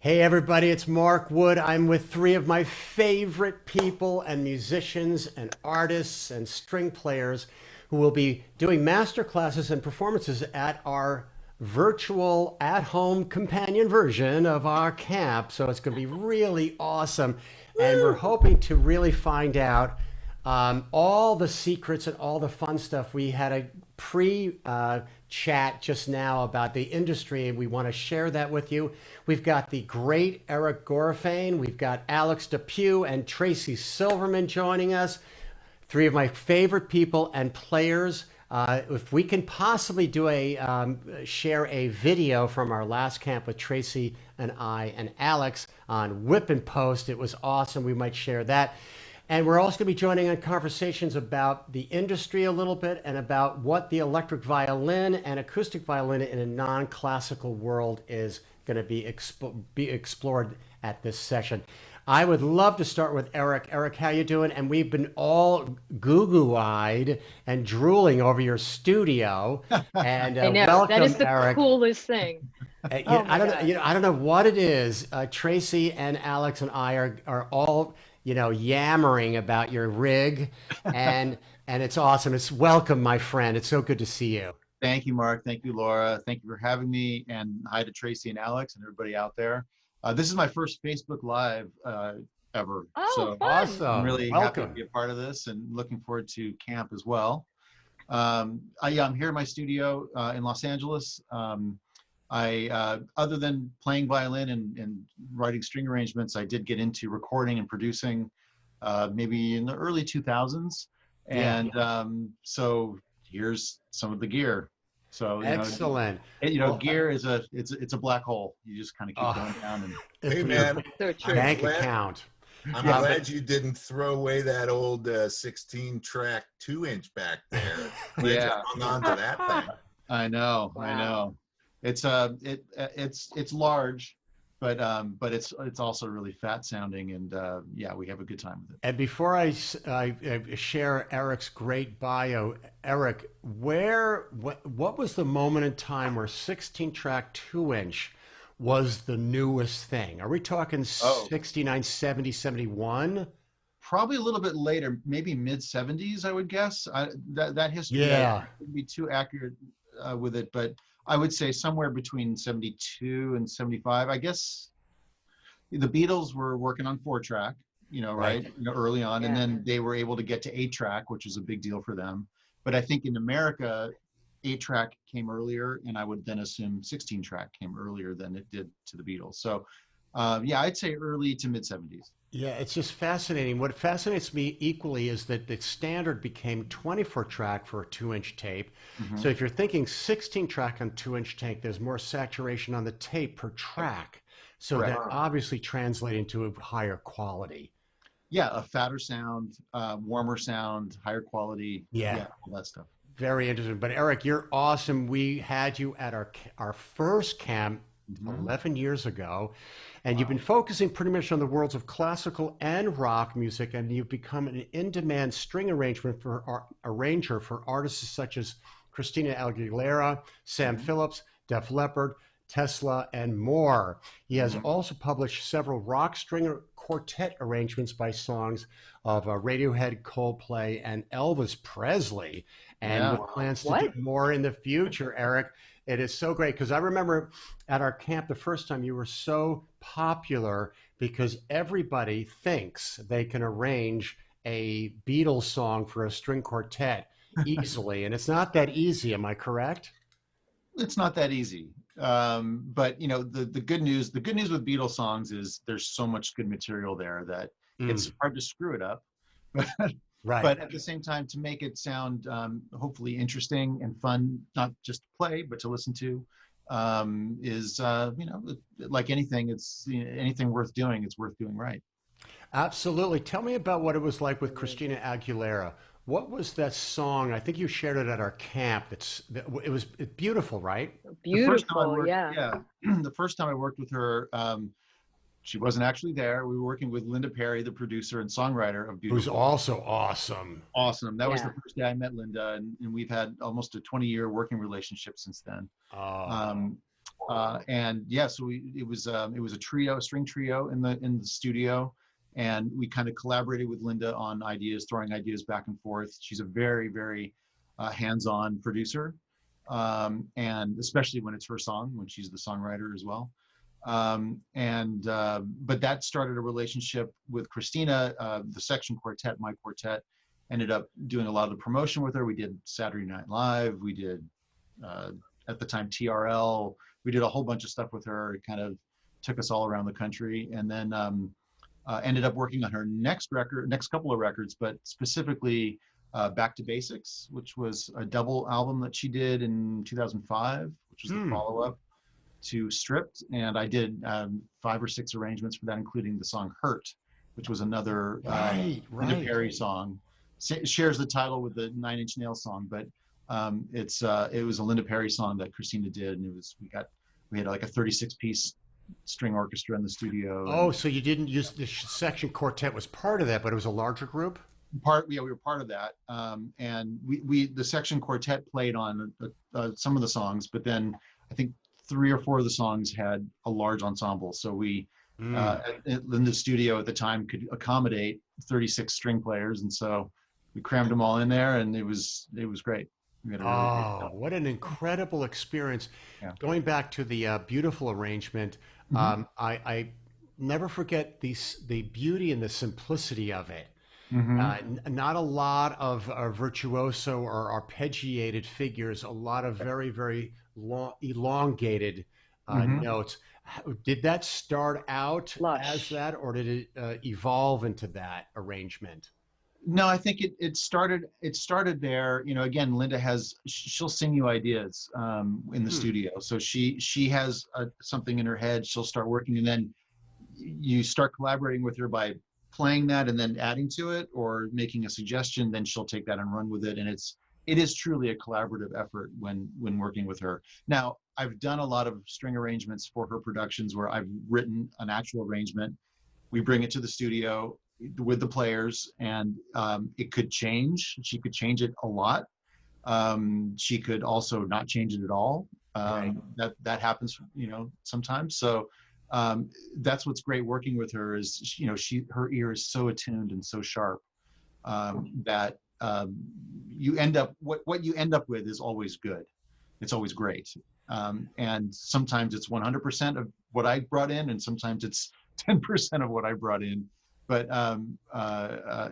Hey everybody, it's Mark Wood. I'm with three of my favorite people and musicians and artists and string players who will be doing master classes and performances at our virtual at-home companion version of our camp. So it's going to be really awesome. And we're hoping to really find out all the secrets and all the fun stuff. We had a pre chat just now about the industry, and we want to share that with you. We've got the great Eric Gorfain, we've got Alex DePue and Tracy Silverman joining us, three of my favorite people and players. If we can possibly do share a video from our last camp with Tracy and I and Alex on Whip and Post, it was awesome. We might share that. And we're also going to be joining on conversations about the industry a little bit and about what the electric violin and acoustic violin in a non-classical world is going to be explored at this session. I would love to start with Eric. Eric, how you doing? And we've been all goo-goo-eyed and drooling over your studio. And I know that welcome, is the Eric. coolest thing. Oh I my don't know, God. I don't know what it is. Tracy and Alex and I are all, yammering about your rig, and it's awesome. It's welcome, my friend. It's so good to see you. Thank you, Mark. Thank you, Laura. Thank you for having me. And hi to Tracy and Alex and everybody out there. This is my first Facebook Live ever. Oh, So fun. I'm Awesome. really happy to Welcome. be a part of this and looking forward to camp as well. I'm here in my studio in Los Angeles. Other than playing violin and writing string arrangements, I did get into recording and producing maybe in the early 2000s. Yeah. And so here's some of the gear. So, Excellent. Well, gear is it's a black hole. You just kind of keep going down and if Hey we man, So true. bank glad- account. I'm Yeah, glad you didn't throw away that old 16 track 2-inch back there. Glad you Yeah. hung on to that thing. I know. Wow. It's large, but it's also really fat sounding, and yeah, we have a good time with it. And before I share Eric's great bio, Eric, what was the moment in time where 16 track 2-inch was the newest thing? Are we talking Oh. 69, 70, 71? Probably a little bit later, maybe mid 70s, I would guess. That history, Yeah. I wouldn't be too accurate with it, but I would say somewhere between 72 and 75. I guess the Beatles were working on 4-track, Right. right? Early on, and Yeah. then they were able to get to 8-track, which was a big deal for them. But I think in America, 8-track came earlier, and I would then assume 16-track came earlier than it did to the Beatles. So, yeah, I'd say early to mid 70s. Yeah, it's just fascinating. What fascinates me equally is that the standard became 24 track for a 2-inch tape. So if you're thinking 16 track on 2-inch tape, there's more saturation on the tape per track. So Correct. that obviously translating to a higher quality. Yeah, a fatter sound, warmer sound, higher quality. Yeah. All that stuff. Very interesting. But Eric, you're awesome. We had you at our first camp Mhm. 11 years ago, and you've been focusing pretty much on the worlds of classical and rock music, and you've become an in-demand string arranger for artists such as Christina Aguilera, Sam Phillips, Def Leppard, Tesla, and more. He has also published several rock string quartet arrangements by songs of Radiohead, Coldplay, and Elvis Presley, and Yeah. with plans to What? do more in the future, Eric. It is so great because I remember at our camp the first time you were so popular because everybody thinks they can arrange a Beatles song for a string quartet easily, and it's not that easy. Am I correct? It's not that easy. But the good news with Beatles songs is there's so much good material there that it's hard to screw it up. Right. But at the same time, to make it sound hopefully interesting and fun, not just to play, but to listen to, is like anything, anything worth doing, it's worth doing right. Absolutely. Tell me about what it was like with Christina Aguilera. What was that song? I think you shared it at our camp. It was beautiful, right? The first time I Beautiful. worked, Yeah. the first time I worked with her, she wasn't actually there. We were working with Linda Perry, the producer and songwriter of Who's Beautiful. also awesome. Awesome. That was the Yeah. first day I met Linda, and we've had almost a 20-year working relationship since then. Oh, Um, And yeah, so it was a trio, string trio in the studio, and we kind of collaborated with Linda on ideas, throwing ideas back and forth. She's a very, very hands-on producer, and especially when it's her song, when she's the songwriter as well. But that started a relationship with Christina, the section quartet, my quartet. Ended up doing a lot of the promotion with her. We did Saturday Night Live. We did, at the time, TRL. We did a whole bunch of stuff with her. It kind of took us all around the country, and then ended up working on her next couple of records, but specifically Back to Basics, which was a double album that she did in 2005, which was the follow-up to Stripped. And I did 5 or 6 arrangements for that, including the song Hurt, which was another Linda Perry song. Shares the title with the Nine Inch Nails song, but it was a Linda Perry song that Christina did, and we had like a 36-piece string orchestra in the studio. Oh, so you didn't use the section quartet was part of that, but it was a larger group? We were part of that, and the section quartet played on some of the songs, but then I think 3 or 4 of the songs had a large ensemble. So we in the studio at the time could accommodate 36 string players, and so we crammed them all in there, and it was great. We had a really great time. What an incredible experience. Yeah. Going back to the beautiful arrangement, I never forget the beauty and the simplicity of it. Not a lot of virtuoso or arpeggiated figures, a lot of very, very long, elongated notes. Did that start out as that, or did it evolve into that arrangement? No, I think it started there. You know, again, Linda she'll sing you ideas in the studio. So she has something in her head. She'll start working, and then you start collaborating with her by playing that and then adding to it or making a suggestion. Then she'll take that and run with it. And it is truly a collaborative effort when working with her. Now, I've done a lot of string arrangements for her productions where I've written an actual arrangement. We bring it to the studio with the players, and it could change. She could change it a lot. She could also not change it at all. That happens, sometimes. So that's what's great working with her is, her ear is so attuned and so sharp that you end up what you end up with is always good. It's always great. And sometimes it's 100% of what I brought in, and sometimes it's 10% of what I brought in. But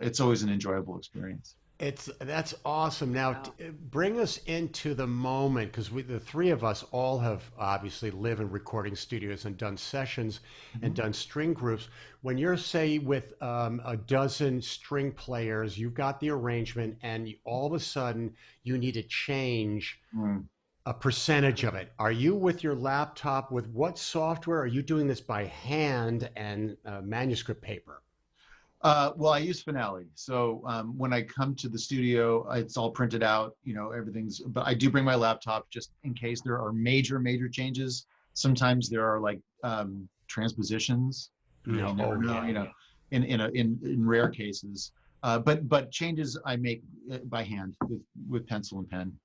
it's always an enjoyable experience. That's awesome. Now, bring us into the moment, because the 3 of us all have obviously live in recording studios and done sessions and done string groups. When you're, say, with a dozen string players, you've got the arrangement, and all of a sudden you need to change a percentage of it. Are you with your laptop? With what software? Are you doing this by hand and manuscript paper? Well, I use Finale. So when I come to the studio, it's all printed out, but I do bring my laptop just in case there are major changes. Sometimes there are like transpositions, in rare cases. But changes I make by hand with pencil and pen,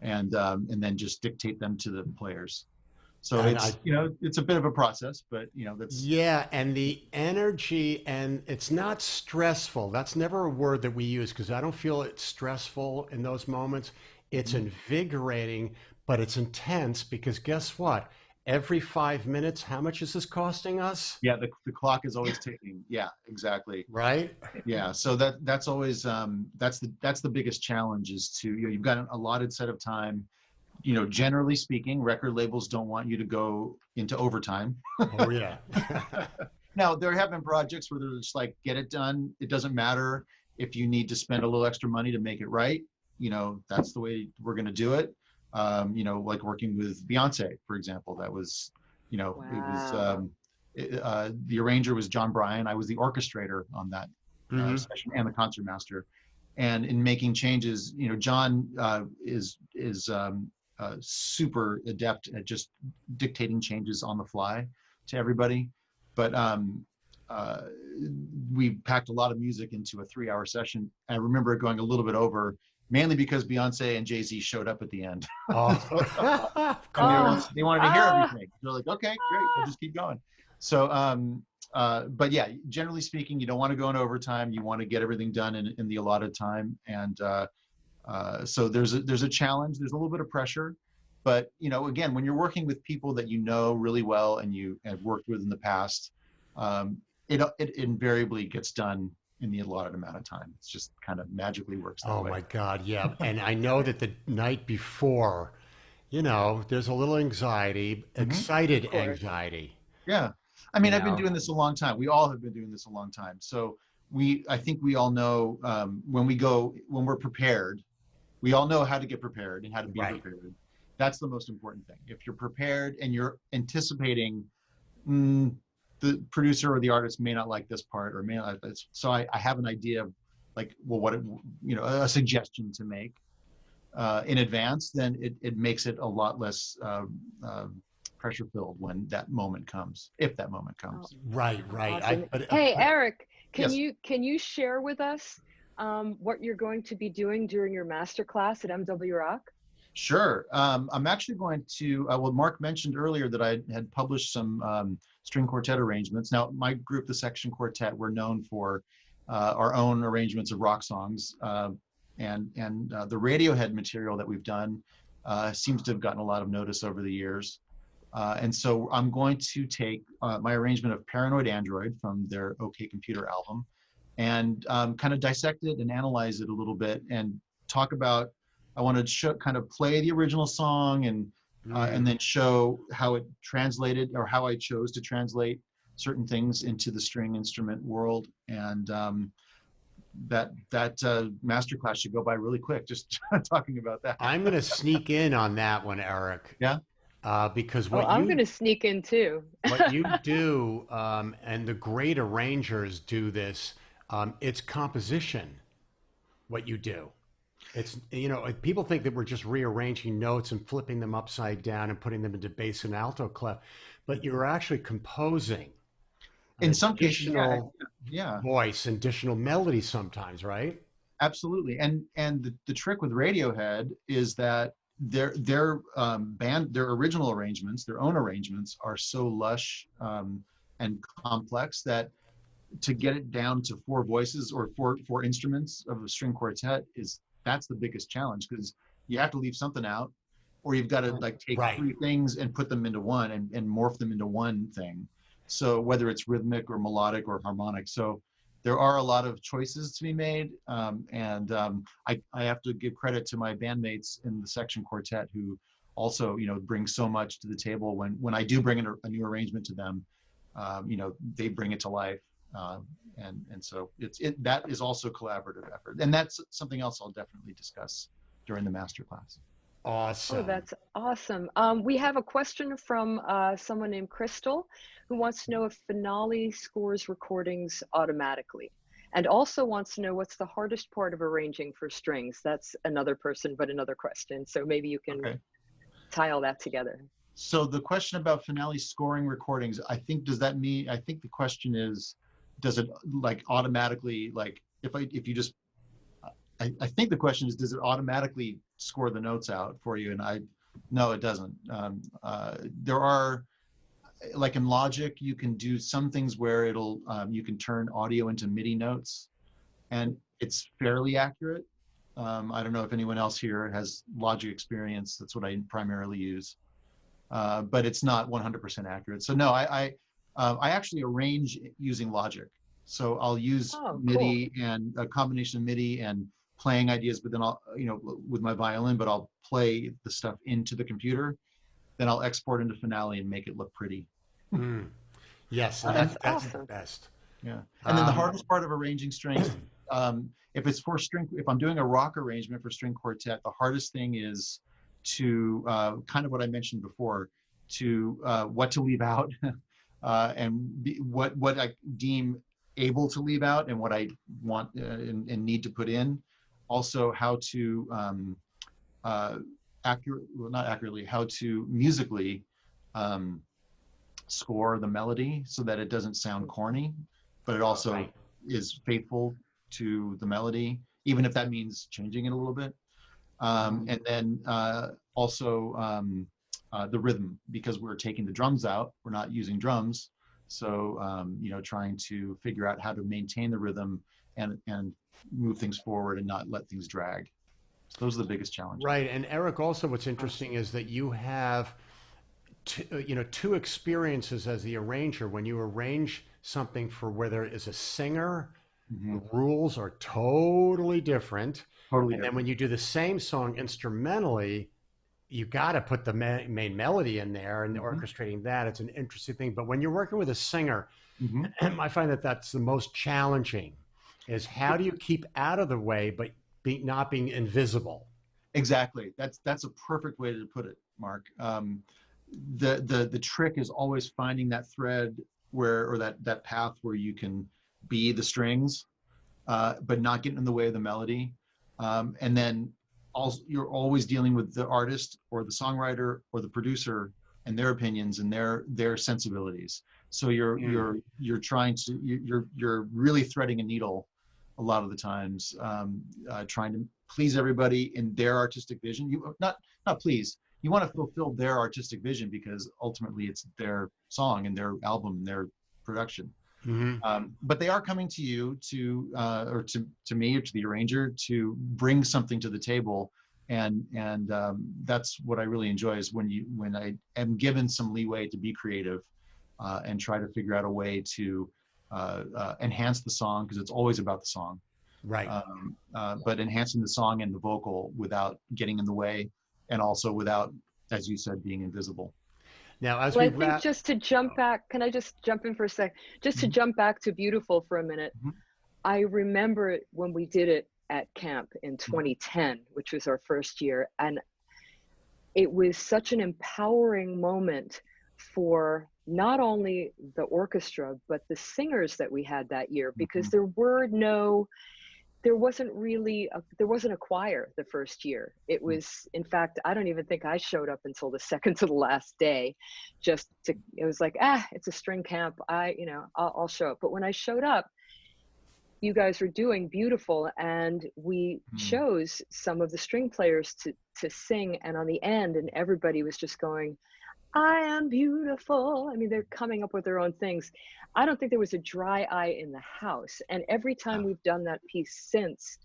and then just dictate them to the players. So it's a bit of a process, but that's. Yeah, and the energy, and it's not stressful. That's never a word that we use, because I don't feel it's stressful in those moments. It's invigorating, but it's intense, because guess what? Every 5 minutes, how much is this costing us? Yeah, the clock is always ticking. Yeah, exactly. Right? Yeah, so that's always that's the biggest challenge is to you've got an allotted set of time. Generally speaking, record labels don't want you to go into overtime. Oh, yeah. Now, there have been projects where they're just like, get it done. It doesn't matter if you need to spend a little extra money to make it right. That's the way we're going to do it. Like working with Beyonce, for example. That was, it was, the arranger was John Bryan. I was the orchestrator on that session and the concert master. And in making changes, John is super adept at just dictating changes on the fly to everybody. But we packed a lot of music into a 3-hour session. I remember it going a little bit over, mainly because Beyonce and Jay-Z showed up at the end. Oh, of And course. they wanted to hear Ah. everything. They're like, okay, great, we'll just keep going. So, but yeah, generally speaking, you don't want to go in overtime. You want to get everything done in the allotted time. And so there's a challenge. There's a little bit of pressure. But, you know, again, when you're working with people that you know really well and you have worked with in the past, it invariably gets done in the allotted amount of time. It's just kind of magically works that Oh way. my God, yeah. And I know that the night before, you know, there's a little anxiety, excited Of course. anxiety. Yeah. I mean, You I've been know? doing this a long time. We all have been doing this a long time. So I think we all know when we're prepared, we all know how to get prepared and how to be Right. prepared. That's the most important thing. If you're prepared and you're anticipating, the producer or the artist may not like this part or may not like this. So I have an idea of like, well, a suggestion to make in advance, then it makes it a lot less pressure filled when that moment comes, if that moment comes. Right, right. Awesome. Hey, Eric, can Yes. you share with us what you're going to be doing during your master class at MWROC? Sure. I'm actually going to, well, Mark mentioned earlier that I had published some string quartet arrangements. Now, my group, the Section Quartet, we're known for our own arrangements of rock songs. And the Radiohead material that we've done seems to have gotten a lot of notice over the years. And so I'm going to take my arrangement of Paranoid Android from their OK Computer album and kind of dissect it and analyze it a little bit and talk about, I want to kind of play the original song and then show how it translated or how I chose to translate certain things into the string instrument world. And that masterclass should go by really quick, just talking about that. I'm going to sneak in on that one, Eric. Yeah. Because I'm going to sneak in too. what you do, and the great arrangers do this, it's composition, what you do. It's, you know, people think that we're just rearranging notes and flipping them upside down and putting them into bass and alto clef, but you're actually composing In some cases, additional yeah, voice and additional melody sometimes, right? absolutely. And the trick with Radiohead is that their original arrangements, their own arrangements, are so lush and complex that to get it down to four voices or four instruments of a string quartet that's the biggest challenge, because you have to leave something out, or you've got to like take Right. three things and put them into one and morph them into one thing. So whether it's rhythmic or melodic or harmonic, so there are a lot of choices to be made, and I have to give credit to my bandmates in the Section Quartet who also, you know, bring so much to the table. When I do bring in a new arrangement to them, you know, they bring it to life. And so that is also collaborative effort, and that's something else I'll definitely discuss during the masterclass. Awesome. Oh, that's awesome. We have a question from someone named Crystal who wants to know if Finale scores recordings automatically, and also wants to know what's the hardest part of arranging for strings. That's another person, but another question. So maybe you can tie all that together. So the question about Finale scoring recordings, I think the question is, does it like automatically, like if you just, I think the question is, does it automatically score the notes out for you? And no, it doesn't. There are, like in Logic, you can do some things where you can turn audio into MIDI notes, and it's fairly accurate. I don't know if anyone else here has Logic experience. That's what I primarily use. But it's not 100% accurate. So no, I actually arrange using Logic. So I'll use MIDI and a combination of MIDI and playing ideas, but then I'll, you know, with my violin, but I'll play the stuff into the computer. Then I'll export into Finale and make it look pretty. Yes, That's that's awesome. the best. Yeah. And then the hardest part of arranging strings, if I'm doing a rock arrangement for string quartet, the hardest thing is to kind of what I mentioned before, to what to leave out and what I deem able to leave out and what I want and need to put in. Also, how to how to musically score the melody so that it doesn't sound corny, but it also is faithful to the melody even if that means changing it a little bit. And then also the rhythm, because we're taking the drums out, we're not using drums. So, you know, trying to figure out how to maintain the rhythm and move things forward and not let things drag. So those are the biggest challenges. Right. And Eric, also what's interesting is that you have two experiences as the arranger. When you arrange something for where there is a singer, the rules are totally different. Totally And then different. when you do the same song instrumentally, you got to put the main melody in there and orchestrating that. It's an interesting thing. But when you're working with a singer, I find that that's the most challenging, is how do you keep out of the way, but not being invisible? Exactly. That's a perfect way to put it, Mark. The trick is always finding that thread or that path where you can be the strings, but not getting in the way of the melody. And then also, you're always dealing with the artist or the songwriter or the producer and their opinions and their sensibilities. So you're really threading a needle a lot of the times, trying to please everybody in their artistic vision. You not please. You want to fulfill their artistic vision because ultimately it's their song and their album and their production. But they are coming to you or to me or to the arranger to bring something to the table, and that's what I really enjoy, is when I am given some leeway to be creative and try to figure out a way to enhance the song, because it's always about the song. Right. But enhancing the song and the vocal without getting in the way, and also without, as you said, being invisible. Now, as Well, we I think wrap, just to jump back, can I just jump in for a sec? Just to jump back to Beautiful for a minute. I remember when we did it at camp in 2010, which was our first year. And it was such an empowering moment for not only the orchestra, but the singers that we had that year, because there wasn't a choir the first year. It was, in fact, I don't even think I showed up until the second to the last day. It was like, it's a string camp. I'll show up. But when I showed up, you guys were doing Beautiful, and we chose some of the string players to sing. And on the end, and everybody was just going, I am beautiful. I mean, they're coming up with their own things. I don't think there was a dry eye in the house. And every time we've done that piece since,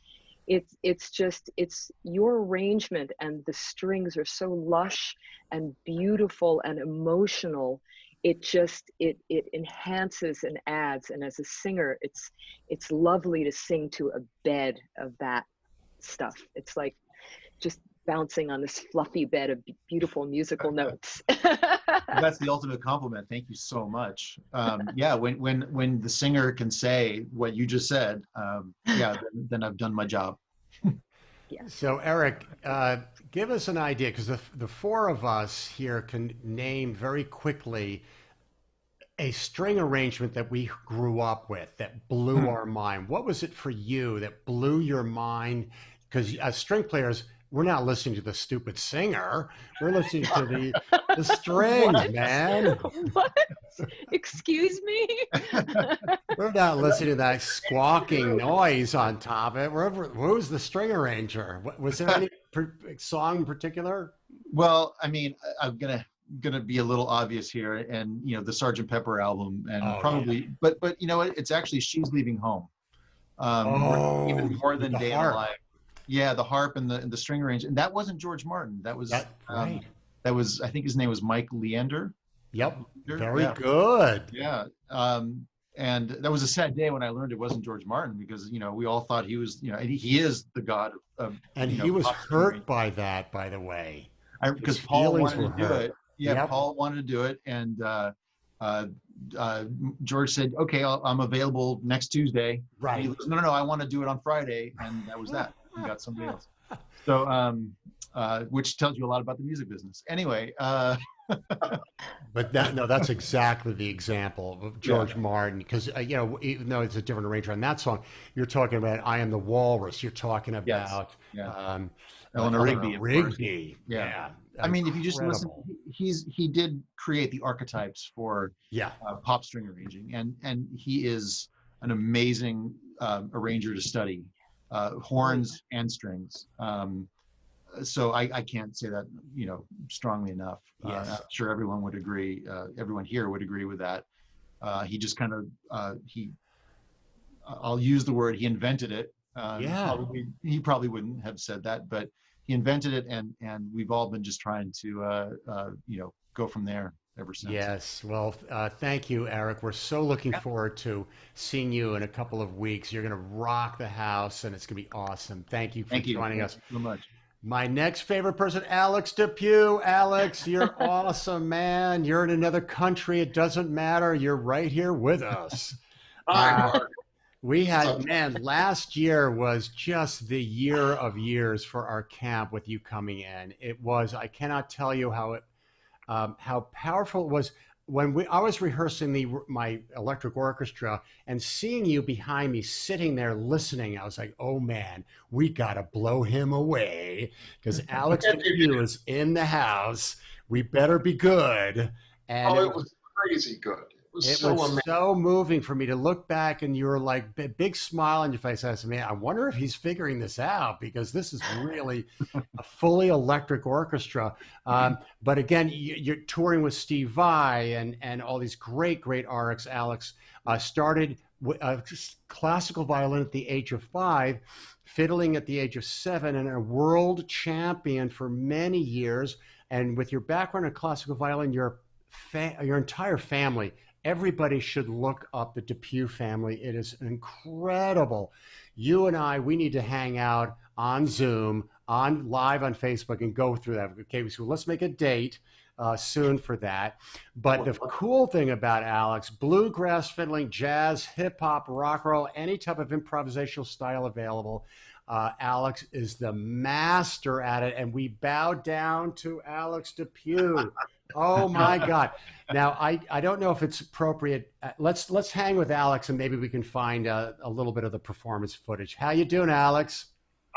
it's your arrangement, and the strings are so lush and beautiful and emotional. It enhances and adds. And as a singer, it's lovely to sing to a bed of that stuff. It's like just bouncing on this fluffy bed of beautiful musical notes. That's the ultimate compliment. Thank you so much. Yeah, when the singer can say what you just said, then I've done my job. Yeah. So Eric, give us an idea, because the four of us here can name very quickly a string arrangement that we grew up with that blew our mind. What was it for you that blew your mind? Because as string players, we're not listening to the stupid singer. We're listening to the strings, What? man. What? Excuse me? We're not listening to that squawking noise on top of it. Who's the string arranger? Was there any song in particular? Well, I mean, I'm gonna be a little obvious here, and the Sgt. Pepper album, and probably, but you know what? It's actually She's Leaving Home. Even more than Day in the Life. Yeah, the harp and the string arrangement. And that wasn't George Martin. That was right. That was, I think his name was Mike Leander. Yep. Very good. Yeah. And that was a sad day when I learned it wasn't George Martin, because we all thought he was, and he is the god of and he was hurt by that, by the way. Because Paul wanted to do it. Yeah, Yep. Paul wanted to do it, and George said, "Okay, I'm available next Tuesday." Right. And he goes, no, I want to do it on Friday, and that was that. He got somebody else. So, which tells you a lot about the music business. Anyway. But that's exactly the example of George Martin, because even though it's a different arranger on that song, you're talking about "I Am the Walrus." You're talking about Eleanor Rigby. Rigby. Yeah. I mean, if you just listen, he did create the archetypes for pop string arranging, and he is an amazing arranger to study. horns and strings. So I can't say that, strongly enough. Yes. I'm sure everyone would agree. Everyone here would agree with that. He just kind of, I'll use the word, he invented it. Yeah. He probably wouldn't have said that, but he invented it, and we've all been just trying to, go from there ever since. Yes. Well, thank you, Eric. We're so looking forward to seeing you in a couple of weeks. You're going to rock the house, and it's going to be awesome. Thank you for joining us. Thank you so much. My next favorite person, Alex DePue. Alex, you're awesome, man. You're in another country. It doesn't matter. You're right here with us. Hi, Mark. We had, man, last year was just the year of years for our camp with you coming in. It was, I cannot tell you how powerful it was when I was rehearsing my electric orchestra and seeing you behind me sitting there listening. I was like, oh man, we got to blow him away because Alex DePue is in the house. We better be good. And it was crazy good. It was so moving for me to look back, and you were like, big smile on your face. I said, man, I wonder if he's figuring this out, because this is really a fully electric orchestra. But again, you're touring with Steve Vai and all these great artists. Alex started classical violin at the age of 5, fiddling at the age of 7, and a world champion for many years. And with your background in classical violin, your entire family, everybody should look up the DePue family. It is incredible. You and we need to hang out on Zoom, live on Facebook, and go through that. Okay, so let's make a date soon for that. But the cool thing about Alex, bluegrass fiddling, jazz, hip hop, rock and roll, any type of improvisational style available. Alex is the master at it, and we bow down to Alex DePue. Oh my God. Now, I don't know if it's appropriate. Let's hang with Alex, and maybe we can find a little bit of the performance footage. How you doing, Alex?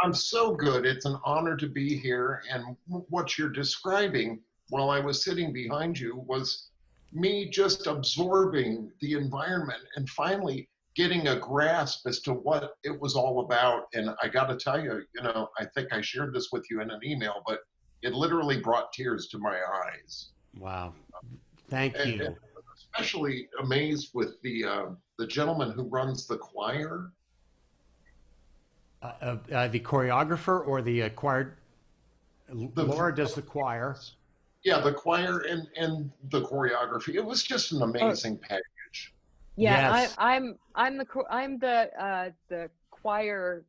I'm so good. It's an honor to be here. And what you're describing while I was sitting behind you was me just absorbing the environment and finally getting a grasp as to what it was all about. And I got to tell you, I think I shared this with you in an email, but it literally brought tears to my eyes. Wow. Thank you. And especially amazed with the gentleman who runs the choir. The choreographer or the choir? Laura does the choir. Yeah, the choir and the choreography. It was just an amazing package. Yeah, Yes. I'm the choir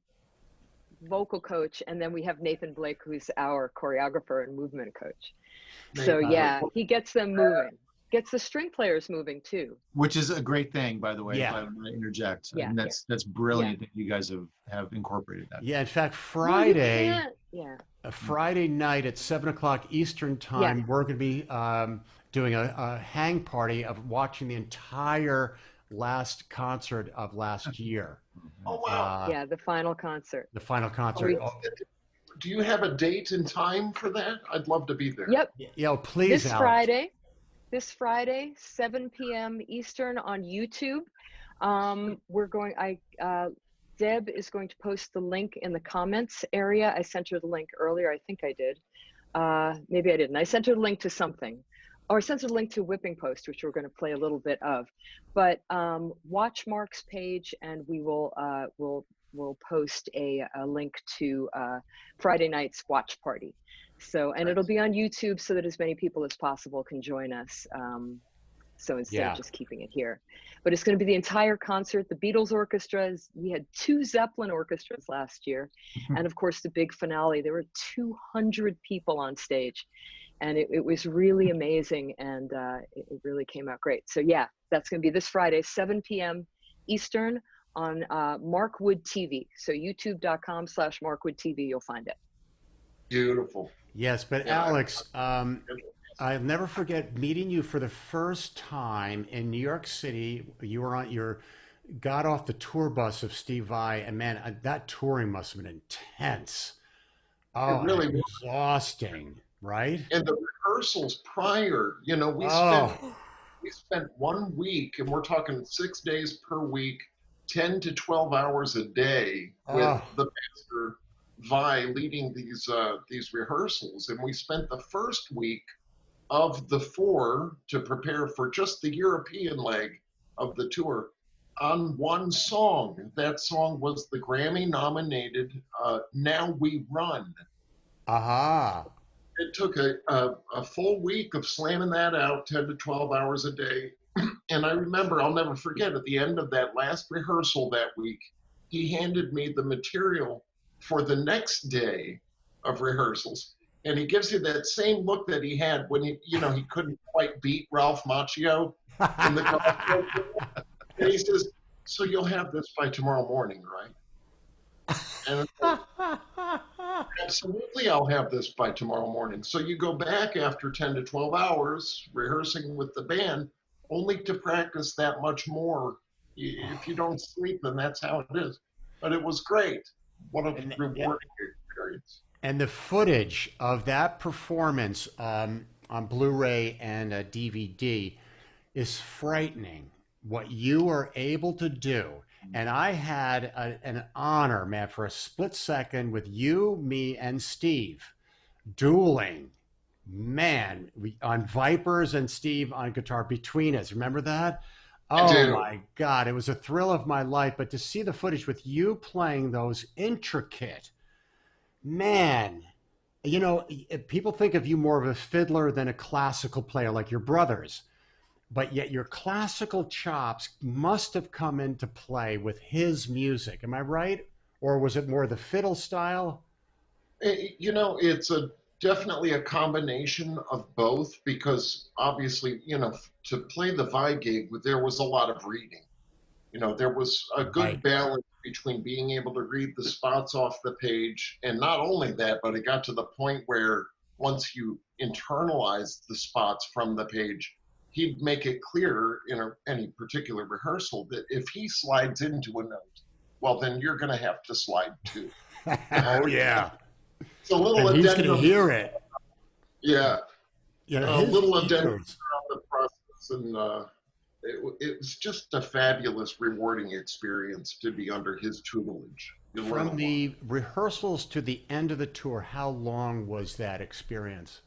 vocal coach, and then we have Nathan Blake, who's our choreographer and movement coach. So yeah, he gets them moving, gets the string players moving too. Which is a great thing, by the way, Yeah. if I might interject. Yeah. And that's brilliant that you guys have incorporated that. Yeah, in fact, Friday night at 7 o'clock Eastern time, Yeah. we're going to be doing a hang party of watching the entire last concert of last year. Oh, wow. Yeah, the final concert. The final concert. Do you have a date and time for that? I'd love to be there. Yep. Please, Alex. This Friday, 7 p.m. Eastern on YouTube. Deb is going to post the link in the comments area. I sent her the link earlier. I think I did. Maybe I didn't. I sent her the link to something. Or I sent her the link to Whipping Post, which we're going to play a little bit of. But watch Mark's page, and we will we'll post a link to Friday night's watch party. So, and it'll be on YouTube so that as many people as possible can join us. So instead of just keeping it here, but it's going to be the entire concert. The Beatles orchestras, we had 2 Zeppelin orchestras last year. And of course the big finale, there were 200 people on stage, and it was really amazing. And it really came out great. So yeah, that's going to be this Friday, 7 p.m. Eastern on Markwood TV. So youtube.com/Markwood TV, you'll find it. Beautiful. Yes, but Yeah, Alex, I'll never forget meeting you for the first time in New York City. You were got off the tour bus of Steve Vai, and man, that touring must have been intense. Oh, It really was. exhausting, right? And the rehearsals prior, we spent 1 week, and we're talking 6 days per week, 10 to 12 hours a day with Oh, the master Vi leading these rehearsals. And we spent the first week of the 4 to prepare for just the European leg of the tour on one song. That song was the Grammy nominated Now We Run. aha. It took a full week of slamming that out 10 to 12 hours a day. And I remember, I'll never forget, at the end of that last rehearsal that week, he handed me the material for the next day of rehearsals. And he gives you that same look that he had when he couldn't quite beat Ralph Macchio in the golf course. And he says, "So you'll have this by tomorrow morning, right?" And I'm like, "Absolutely, I'll have this by tomorrow morning." So you go back after 10 to 12 hours rehearsing with the band, only to practice that much more. If you don't sleep, then that's how it is. But it was great. What a And, rewarding experience. and the footage of that performance on Blu-ray and DVD is frightening. What you were able to do. And I had an honor, man, for a split second with you, me, and Steve dueling. Man, on Vipers and Steve on guitar between us. Remember that? I Oh do. my God, it was a thrill of my life. But to see the footage with you playing those intricate, man, people think of you more of a fiddler than a classical player like your brothers. But yet your classical chops must have come into play with his music. Am I right? Or was it more the fiddle style? It's definitely a combination of both because obviously, to play the Vi gig, there was a lot of reading. There was a good Right. balance between being able to read the spots off the page, and not only that, but it got to the point where once you internalized the spots from the page, he'd make it clear in any particular rehearsal that if he slides into a note, well, then you're going to have to slide too. Oh yeah. It's a little And he's gonna addendum, hear it. yeah, a His little addendum ears. on the process, and it was just a fabulous, rewarding experience to be under his tutelage. You learn a From lot. the rehearsals to the end of the tour, how long was that experience?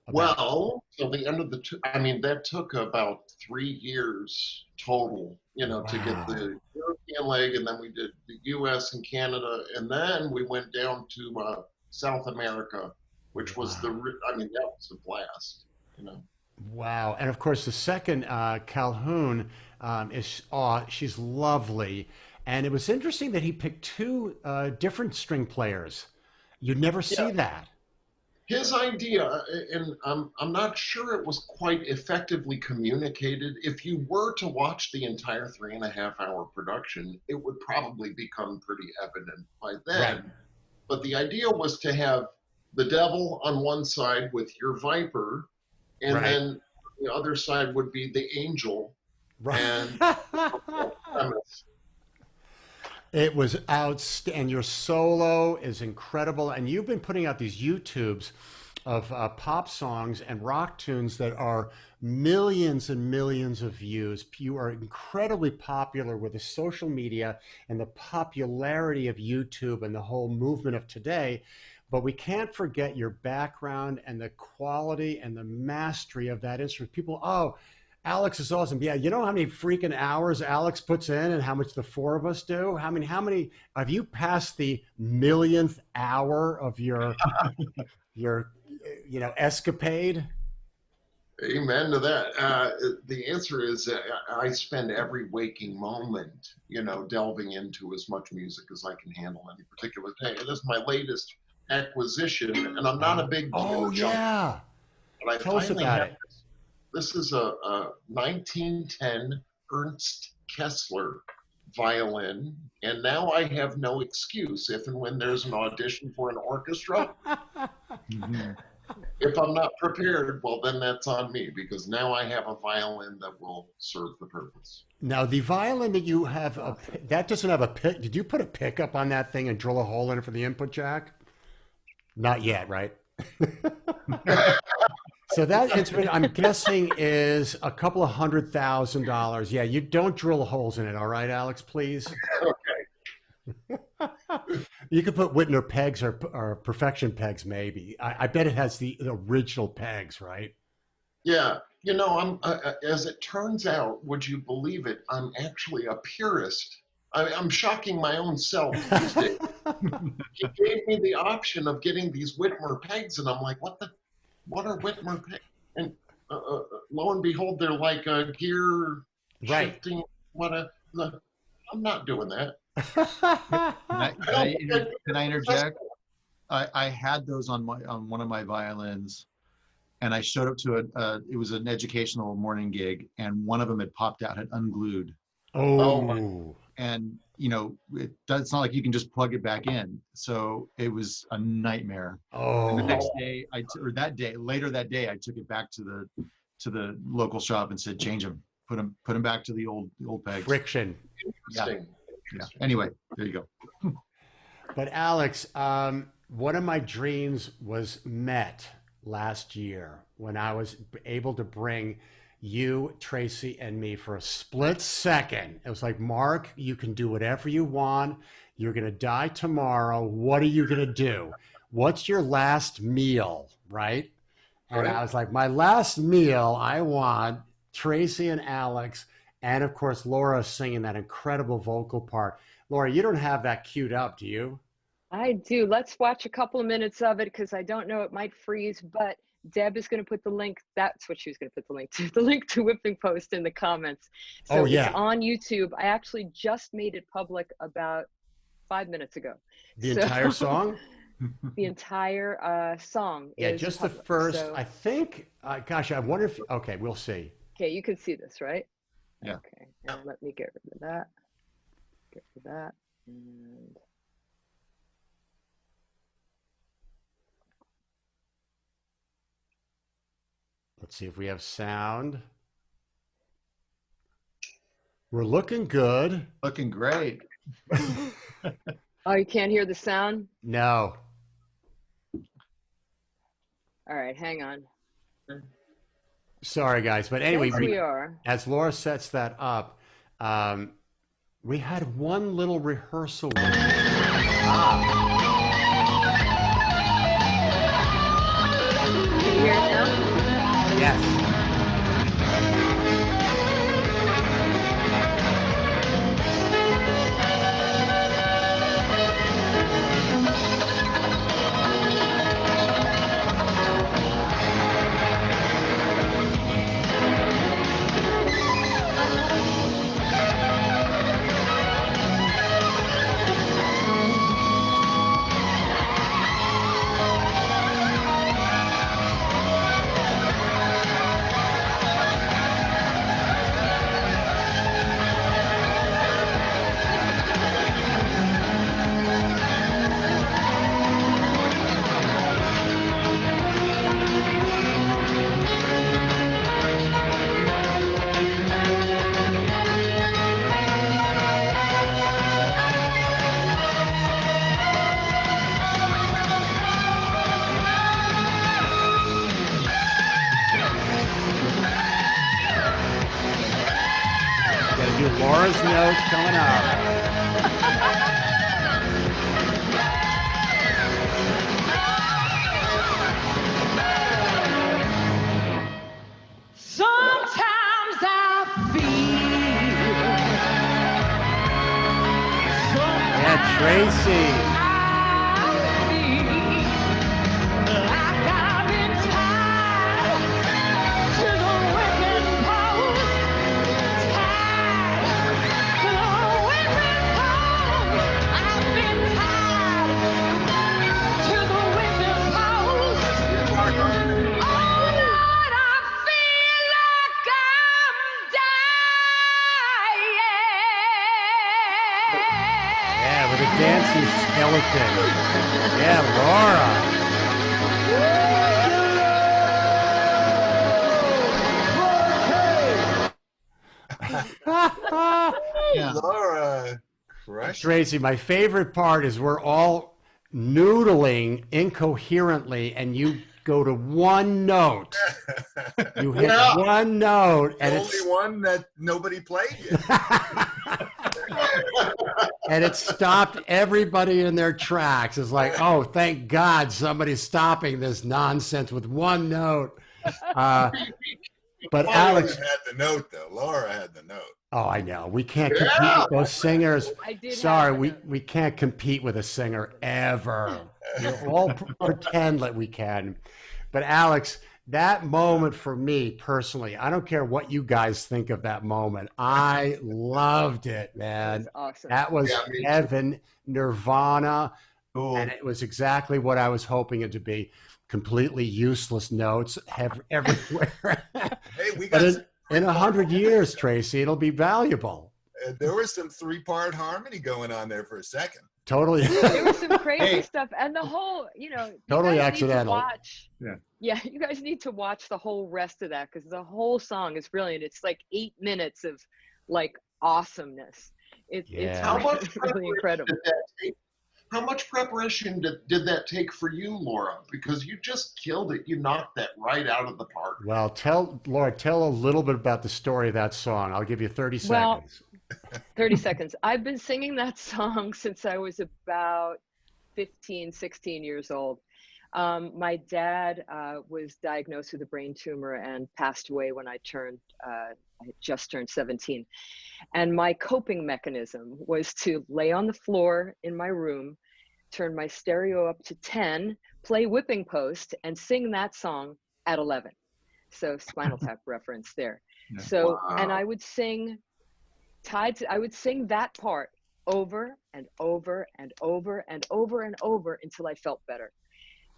About. Well, till the end of I mean, that took about 3 years total, to get Wow. the European leg, and then we did the U.S. and Canada, and then we went down to South America, which was Wow. I mean, that was a blast. Wow. And of course, the second Calhoun she's lovely. And it was interesting that he picked two different string players. You'd never Yeah, see that. his idea, and I'm not sure it was quite effectively communicated. If you were to watch the entire 3.5 hour production, it would probably become pretty evident by Right. then. But the idea was to have the devil on one side with your viper, and Right. then the other side would be the angel, Right. and premise. It was outstanding. And your solo is incredible. And you've been putting out these YouTubes of pop songs and rock tunes that are millions and millions of views. You are incredibly popular with the social media and the popularity of YouTube and the whole movement of today. But we can't forget your background and the quality and the mastery of that instrument. People, oh, Alex is awesome. Yeah, you know how many freaking hours Alex puts in and how much the four of us do? How many have you passed the millionth hour of your escapade? Amen to that. The answer is I spend every waking moment, delving into as much music as I can handle any particular day. It is my latest acquisition, and I'm not a big Oh junkie, yeah. but I Tell us finally about have it. this. This is a 1910 Ernst Kessler violin, and now I have no excuse if and when there's an audition for an orchestra. If I'm not prepared, well, then that's on me because now I have a violin that will serve the purpose. Now the violin that you have, that doesn't have a pick. Did you put a pickup on that thing and drill a hole in it for the input jack? Not yet, right? So that instrument, I'm guessing, is a couple of $100,000. Yeah, you don't drill holes in it, all right, Alex, please? Okay. You could put Whitner pegs or perfection pegs, maybe. I bet it has the original pegs, right? Yeah. As it turns out, would you believe it? I'm actually a purist. I'm shocking my own self these days. He gave me the option of getting these Whitmer pegs, and I'm like, what are Whitmer pegs? And lo and behold, they're like a gear Right. shifting. I'm not doing that. Can I interject? I had those on one of my violins, and I showed up to it was an educational morning gig, and one of them had popped out, had unglued. Oh. And it's not like you can just plug it back in. So it was a nightmare. Oh. And the next day, later that day, I took it back to the local shop and said, change them, put them back to the old pegs. Friction. Interesting. Yeah. Anyway, there you go. But Alex, one of my dreams was met last year when I was able to bring you, Tracy, and me for a split second. It was like, Mark, you can do whatever you want. You're going to die tomorrow. What are you going to do? What's your last meal, right? And Right. I was like, my last meal, I want Tracy and Alex, and of course, Laura singing that incredible vocal part. Laura, you don't have that queued up, do you? I do. Let's watch a couple of minutes of it because I don't know, it might freeze, but Deb is going to put the link. That's what she was going to put the link to Whipping Post in the comments. So Oh, yeah. It's on YouTube. I actually just made it public about 5 minutes ago. The entire song? The entire song. Yeah, is just public. the first, So, I think, gosh, I wonder if, okay, we'll see. okay, you can see this, right? Yeah. Okay, and let me get rid of that. Get rid of that. And Let's see if we have sound. We're looking good. Looking great. oh, you can't hear the sound? No. All right, hang on. Sorry, guys. But anyway, Yes, we are. as Laura sets that up, we had one little rehearsal. Can you hear it now? Yes. Gotta do Laura's notes coming up. Sometimes I feel Yeah, Tracy. like I've been tied to the whipping post, tied to the whipping post. I've been tied to the whipping post. Oh Lord, I feel like I'm dying. Yeah, with a dancing skeleton. Yeah, Laura. Yeah. Laura, crush. Tracy, my favorite part is we're all noodling incoherently and you go to one note. You hit Yeah. one note, and The it's only one that nobody played yet. and it stopped everybody in their tracks. It's like, oh, thank God somebody's stopping this nonsense with one note. But Laura Alex, had the note, though. Laura had the note. oh, I know. We can't Yeah. compete with those singers. I did have Sorry, the note. we can't compete with a singer ever. We'll all pretend that we can. But Alex, that moment for me personally, I don't care what you guys think of that moment. I loved it, That man. was awesome. That was Yeah, me too. heaven, nirvana, Cool. and it was exactly what I was hoping it to be. Completely useless notes everywhere. Hey, we But got in 100 years, Tracy, it'll be valuable. there was some three-part harmony going on there for a second. Totally. There was some crazy Hey. stuff, and the whole, you know, you Totally guys accidental. Need to watch, Yeah. you guys need to watch the whole rest of that because the whole song is brilliant. It's like 8 minutes of like awesomeness. It's Yeah. How much really preparation incredible. did that take? How much preparation did that take for you, Laura? Because you just killed it. You knocked that right out of the park. Well, Laura, tell a little bit about the story of that song. I'll give you 30 Well, seconds. 30 seconds. I've been singing that song since I was about 15, 16 years old. My dad was diagnosed with a brain tumor and passed away when I had just turned 17. And my coping mechanism was to lay on the floor in my room, turn my stereo up to 10, play whipping post, and sing that song at 11. So Spinal Tap reference there. Yeah. So, and Wow. I would sing I would sing that part over and over and over and over and over until I felt better.